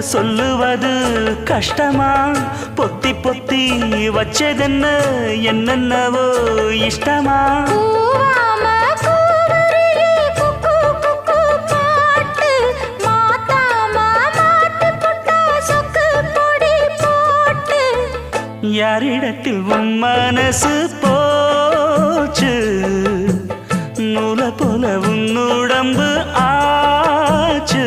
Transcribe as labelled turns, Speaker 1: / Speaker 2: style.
Speaker 1: சொல்லுவது கஷ்டமா பொத்தி பொத்தி வச்சதென்ன என்னென்னவோ இஷ்டமா யாரிடத்தில் உன் மனசு போச்சு நூலை போல உன் உடம்பு ஆச்சு